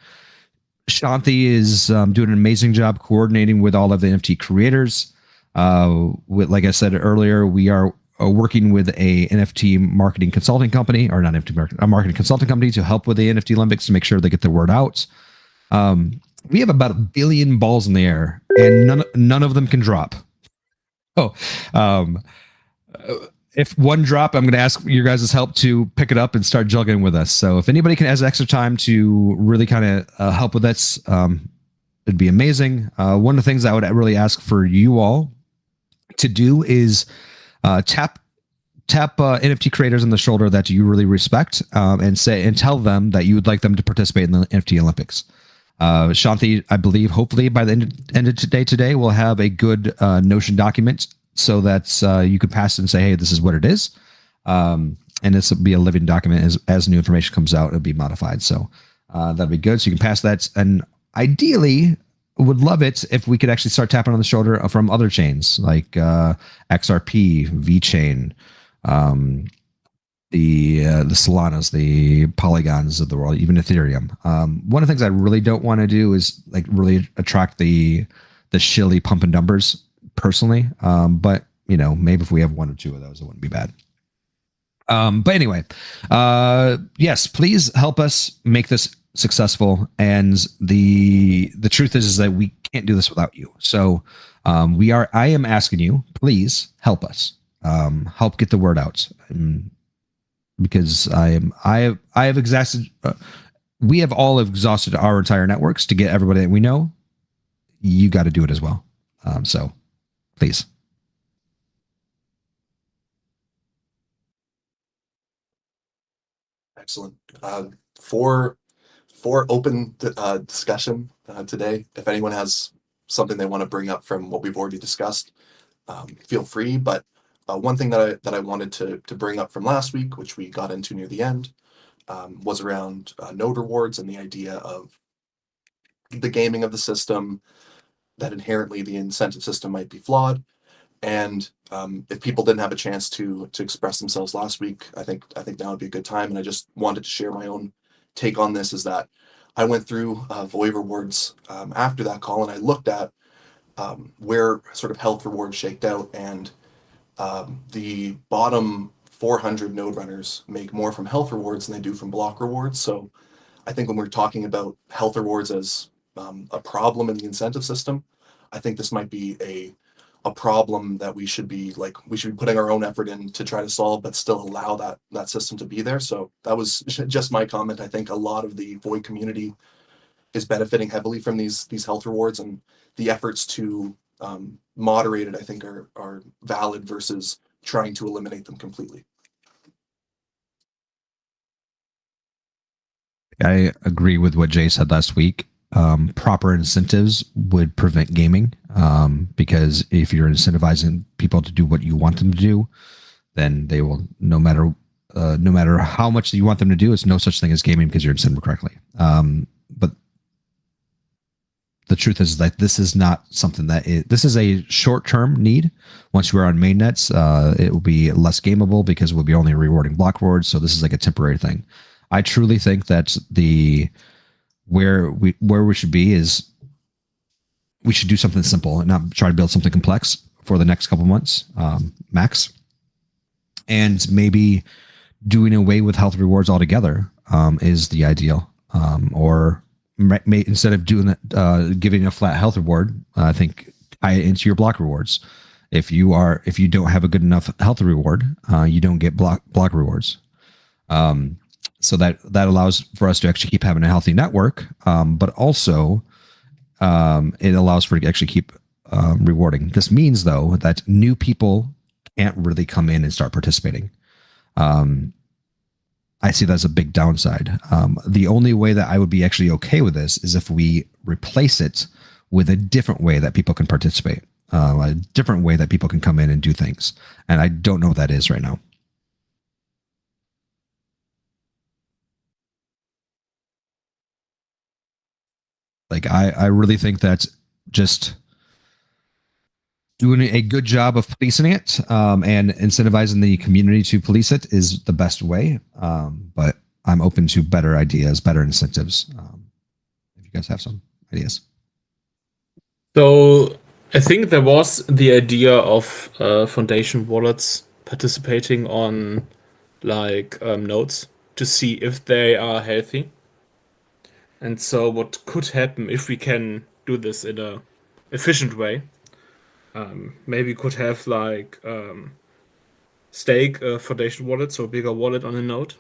Shanti is doing an amazing job coordinating with all of the NFT creators. Like I said earlier, we are working with a NFT marketing consulting company, or not NFT marketing, a marketing consulting company to help with the NFT Olympics to make sure they get the word out. We have about 1 billion balls in the air, and none of them can drop. If one drop, I'm going to ask your guys' help to pick it up and start juggling with us. So if anybody has extra time to really kind of help with this, it'd be amazing. One of the things I would really ask for you all to do is tap NFT creators on the shoulder that you really respect, and tell them that you would like them to participate in the NFT Olympics. Shanti, I believe, hopefully by the end of today, we'll have a good Notion document so that you could pass it and say, hey, this is what it is. And this will be a living document as new information comes out, it'll be modified. So that'd be good. So you can pass that. And ideally, would love it if we could actually start tapping on the shoulder from other chains like XRP, VeChain, the Solanas, the Polygons of the world, even Ethereum. One of the things I really don't want to do is really attract the shilly pumping numbers personally. But maybe if we have one or two of those, it wouldn't be bad. But anyway, yes, please help us make this successful. And the truth is that we can't do this without you. So I am asking you, please help us, help get the word out. Because I have exhausted, we have all exhausted our entire networks to get everybody that we know. You got to do it as well. So please.
Excellent. For open discussion today, if anyone has something they want to bring up from what we've already discussed, feel free. But one thing that I wanted to bring up from last week, which we got into near the end, was around node rewards and the idea of the gaming of the system, that inherently the incentive system might be flawed. And if people didn't have a chance to express themselves last week, I think now would be a good time. And I just wanted to share my own take on this. Is that I went through VOI rewards after that call, and I looked at where sort of health rewards shaked out, and the bottom 400 node runners make more from health rewards than they do from block rewards. So I think when we're talking about health rewards as a problem in the incentive system, I think this might be a problem that we should be putting our own effort in to try to solve, but still allow that system to be there. So that was just my comment. I think a lot of the VOID community is benefiting heavily from these health rewards, and the efforts to moderate it, I think, are valid versus trying to eliminate them completely.
I agree with what Jay said last week. Proper incentives would prevent gaming, because if you're incentivizing people to do what you want them to do, then they will, no matter how much you want them to do, it's no such thing as gaming because you're incentivized correctly. But the truth is that this is not something this is a short-term need. Once you are on mainnets, it will be less gameable because we'll be only rewarding block rewards. So this is like a temporary thing. I truly think that where we should be is we should do something simple and not try to build something complex for the next couple months, max. And maybe doing away with health rewards altogether is the ideal. Or instead of doing that, giving a flat health reward, I think tie it into your block rewards. If you don't have a good enough health reward, you don't get block rewards. So that allows for us to actually keep having a healthy network, but also it allows for it to actually keep rewarding. This means, though, that new people can't really come in and start participating. I see that as a big downside. The only way that I would be actually okay with this is if we replace it with a different way that people can participate, a different way that people can come in and do things. And I don't know what that is right now. Like, I really think that just doing a good job of policing it and incentivizing the community to police it is the best way. But I'm open to better ideas, better incentives. If you guys have some ideas.
So I think there was the idea of foundation wallets participating on nodes to see if they are healthy. And so what could happen if we can do this in a efficient way, maybe could have stake a foundation wallet, so a bigger wallet on a node.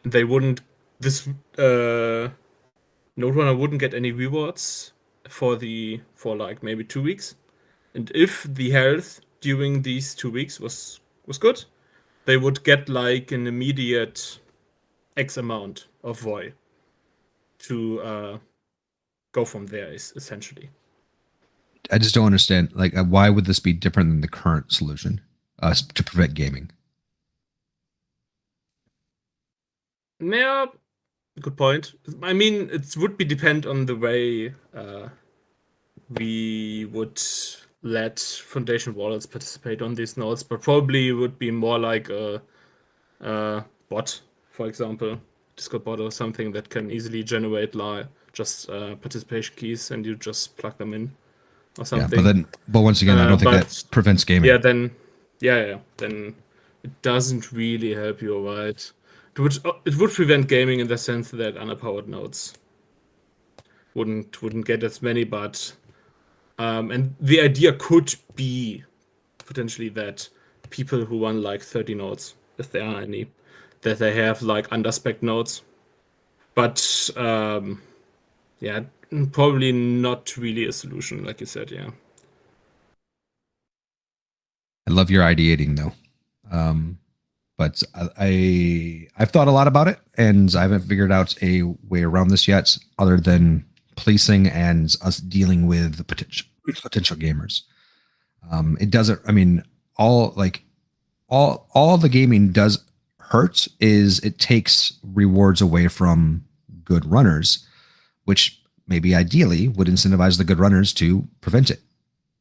They wouldn't, this node runner wouldn't get any rewards for maybe 2 weeks. And if the health during these 2 weeks was good, they would get an immediate X amount of VOI to go from there, is essentially.
I just don't understand, why would this be different than the current solution to prevent gaming?
Yeah, good point. I mean, it would depend on the way we would let foundation wallets participate on these nodes, but probably would be more like a bot, for example, Discord bot or something that can easily generate just participation keys, and you just plug them in or something.
Yeah, but once again, I don't think that prevents gaming.
Yeah, then it doesn't really help you, right? It would prevent gaming in the sense that underpowered nodes wouldn't get as many, but and the idea could be potentially that people who run 30 nodes, if there are any, that they have underspec nodes, but probably not really a solution, like you said. Yeah,
I love your ideating, though. But I've thought a lot about it, and I haven't figured out a way around this yet, other than policing and us dealing with the potential gamers. It doesn't. I mean, all the gaming does hurt is it takes rewards away from good runners, which maybe ideally would incentivize the good runners to prevent it.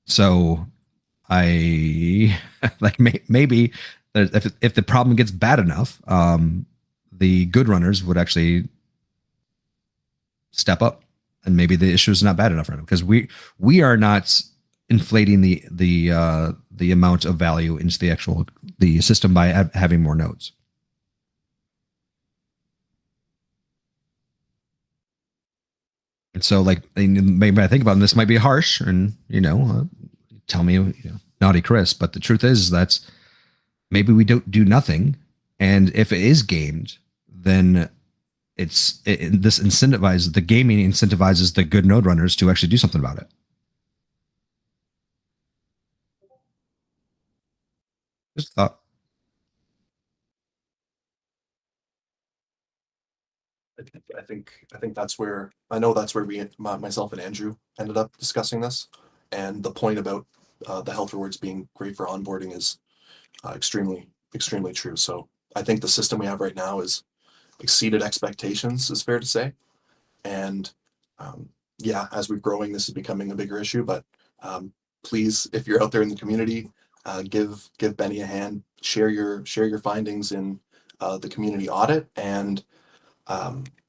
So I like maybe if the problem gets bad enough, the good runners would actually step up, and maybe the issue is not bad enough for them because we are not inflating the amount of value into the system by having more nodes. And so, like, maybe I think about it, this might be harsh, and tell me, naughty Chris, but the truth is that maybe we don't do nothing, and if it is gamed, then this incentivizes the gaming incentivizes the good node runners to actually do something about it. Just a thought.
I think that's where we, myself and Andrew, ended up discussing this, and the point about the health rewards being great for onboarding is extremely true. So I think the system we have right now is exceeded expectations, is fair to say, and yeah, as we're growing, this is becoming a bigger issue. But please, if you're out there in the community, give Benny a hand, share your findings in the community audit, and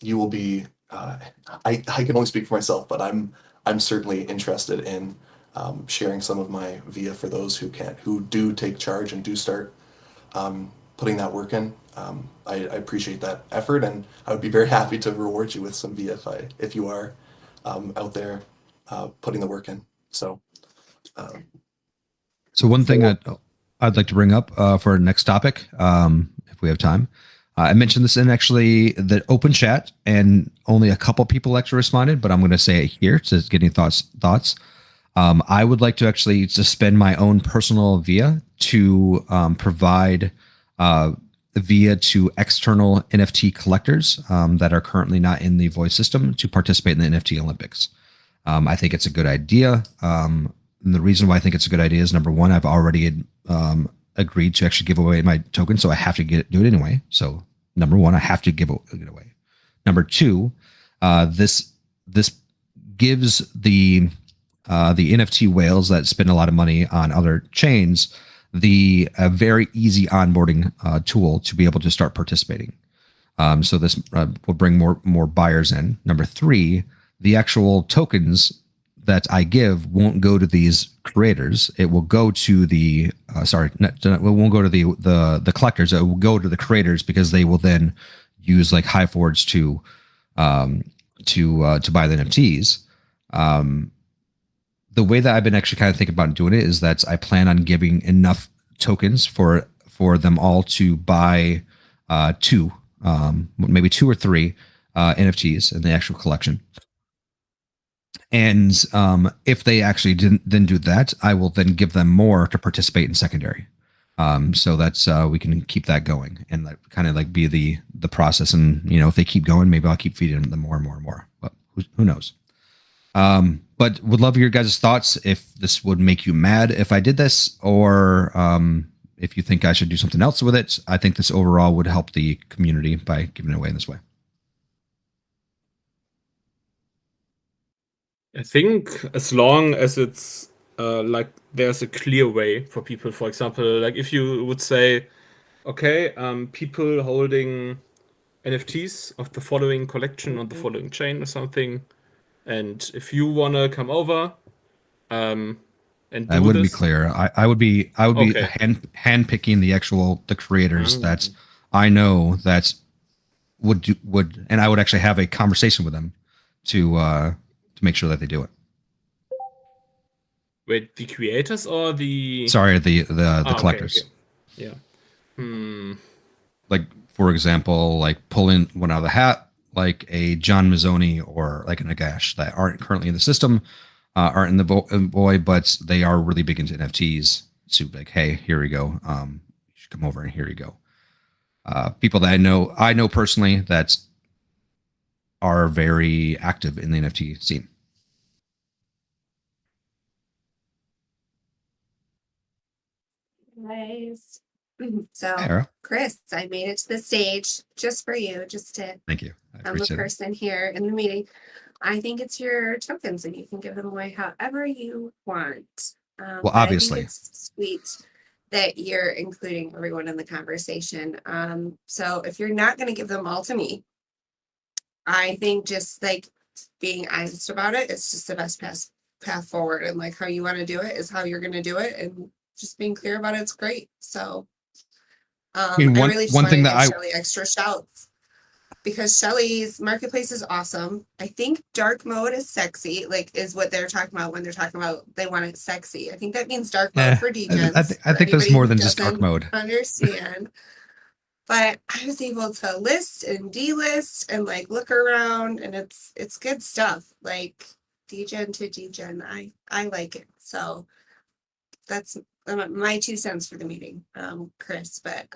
you will be. I can only speak for myself, but I'm certainly interested in sharing some of my VIA for those who do take charge and do start putting that work in. I appreciate that effort, and I would be very happy to reward you with some VIA if you are out there putting the work in. So
one thing I'd like to bring up for our next topic, if we have time. I mentioned this in actually the open chat, and only a couple people actually responded, but I'm going to say it here to getting thoughts. I would like to actually suspend my own personal VIA to provide VIA to external NFT collectors that are currently not in the Voice system to participate in the NFT Olympics. I think it's a good idea. And the reason why I think it's a good idea is, number one, I've already agreed to actually give away my token, so I have to do it anyway. So number one, I have to give it away. Number two, this gives the NFT whales that spend a lot of money on other chains the very easy onboarding tool to be able to start participating. So this will bring more buyers in. Number three, the actual tokens that I give won't go to these creators. It will go to the it won't go to the collectors. It will go to the creators, because they will then use like Hive Forge to buy the NFTs. The way that I've been actually kind of thinking about doing it is that I plan on giving enough tokens for them all to buy maybe two or three NFTs in the actual collection. And if they actually didn't do that, I will then give them more to participate in secondary. So that's we can keep that going, and like kind of like be the process. And if they keep going, maybe I'll keep feeding them more and more and more. But who knows? But would love your guys' thoughts, if this would make you mad if I did this, or if you think I should do something else with it. I think this overall would help the community by giving it away in this way.
I think as long as it's like there's a clear way for people. For example, like if you would say, okay, people holding NFTs of the following collection on the following chain or something, and if you wanna come over, and
I wouldn't be clear. I would be
Okay.
hand picking the creators that I know that would, and I would actually have a conversation with them to make sure that they do it.
Wait, the creators or the?
Sorry, the
Okay,
collectors.
okay. Yeah.
Like, for example, like pulling one out of the hat, like a John Mazzoni or like an Nagash that aren't currently in the system, aren't in the void, but they are really big into NFTs. So like, hey, here we go. You should come over, and here you go. People that I know personally that are very active in the NFT scene.
Guys.
Hey,
So,
Ara.
Chris, I made it to the stage just for you, just to
Thank you. I
I'm the
appreciate it.
person here in the meeting. I think it's your tokens and you can give them away however you want.
Well,
But I
obviously.
think it's sweet that you're including everyone in the conversation. So if you're not going to give them all to me, I think just like being honest about it, it's just the best path forward. And like how you want to do it is how you're going to do it. And just being clear about it's great. So
mean,
I
one-
really just
one
want
thing
to
that
give
I-
Shelly extra shouts because Shelly's marketplace is awesome. I think dark mode is sexy, like is what they're talking about when they're talking about they want it sexy. I think that means dark mode for degens.
I think there's
for
more
anybody
than
who
just dark
doesn't
mode.
Understand. But I was able to list and delist and like look around and it's good stuff. Like degen to degen. I like it. So that's my 2 cents for the meeting, Chris. But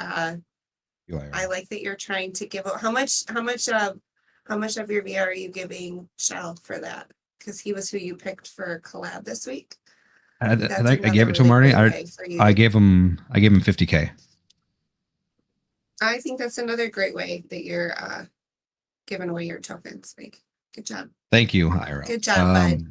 You are.
I like that you're trying to give how much of your VR are you giving Shell for that? Because he was who you picked for collab this week.
I
That's
gave it to
another
him already.
really great way for you
I
to-
gave him 50K.
I think that's another great way that you're giving away your tokens. Like, good job.
Thank you, Ira.
Good job, bud.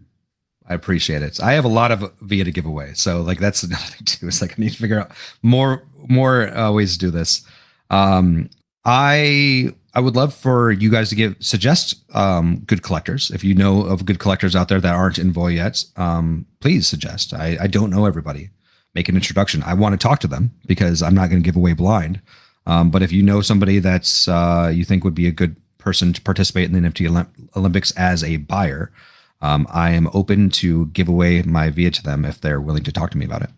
I appreciate it. I have a lot of via to give away, so like that's another thing too. It's like I need to figure out more ways to do this. I would love for you guys to suggest good collectors. If you know of good collectors out there that aren't in Voy yet, please suggest. I don't know everybody. Make an introduction. I want to talk to them because I'm not going to give away blind. But if you know somebody that's you think would be a good person to participate in the NFT Olympics as a buyer, I am open to give away my via to them if they're willing to talk to me about it.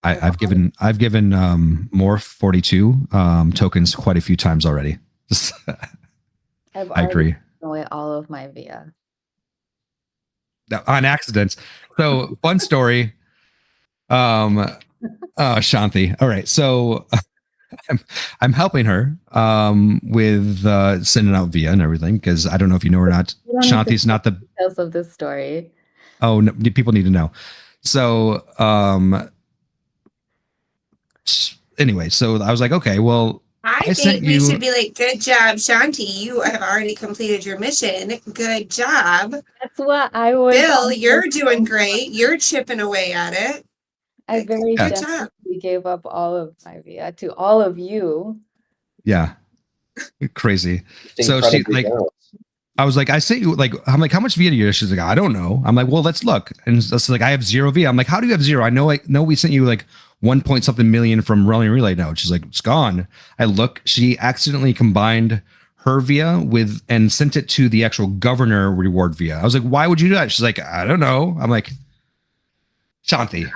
I've given Morph 42 tokens quite a few times already.
I've
I agree.
given away all of my via.
On accident. So fun story. Shanti. All right. So I'm helping her with sending out via and everything because I don't know if you know or not.
You don't need to
Shanti's not the
details of this story.
Oh, no, people need to know. So anyway, so I was like, okay, well,
I
sent
think we
you.
should be like, good job, Shanti. You have already completed your mission. Good job.
That's what I was.
Bill, you're doing great. You're chipping away at it.
I very
Good job.
generously gave up all of my via to all of you.
Yeah, crazy. So she
Incredibly
like,
generous.
I was like, I sent you like, I'm like, how much via do you? She's like, I don't know. I'm like, well, let's look. And it's like, I have 0 via. I'm like, how do you have 0? I know we sent you like 1 point something million from Rolling Relay Node. She's like, it's gone. I look, she accidentally combined her via with and sent it to the actual governor reward via. I was like, why would you do that? She's like, I don't know. I'm like, Shanti.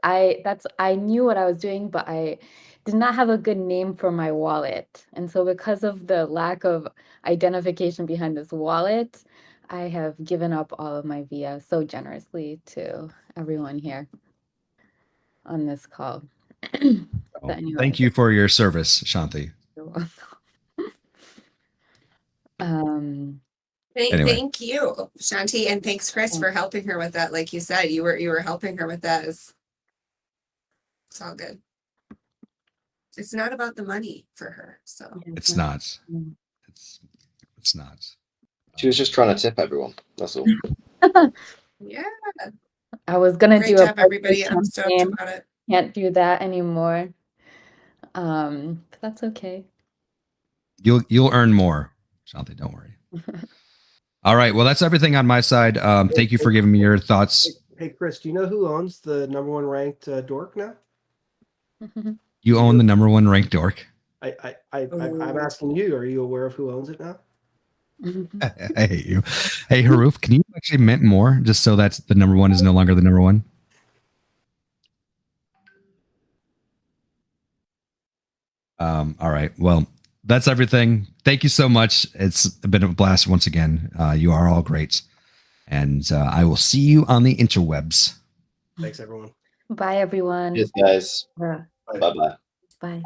I knew what I was doing, but I did not have a good name for my wallet. And so because of the lack of identification behind this wallet, I have given up all of my via so generously to everyone here on this call. But anyway,
Thank you for your service, Shanti.
you're welcome.
Anyway.
Thank you, Shanti, and thanks, Chris, for helping her with that. Like you said, you were helping her with that. It's all good. It's not about the money for her. So
It's not.
Mm.
It's not.
She was just trying to tip everyone. That's all.
yeah,
I was gonna
great
do
job,
a
everybody.
birthday
I'm stoked
campaign.
about it.
Can't do that anymore. But that's okay.
You'll earn more, Shanti. Don't worry. All right. Well, that's everything on my side. Thank you for giving me your thoughts.
Hey, Chris, do you know who owns the #1 ranked dork now?
You own the #1 ranked dork.
I'm asking you. Are you aware of who owns it now?
I hate you. Hey, Haruf, can you actually mint more just so that the #1 is no longer the #1? All right. Well, that's everything. Thank you so much. It's been a blast once again. You are all great. And I will see you on the interwebs.
Thanks, everyone.
Bye, everyone.
Cheers, guys.
Yeah.
Bye bye.
Bye.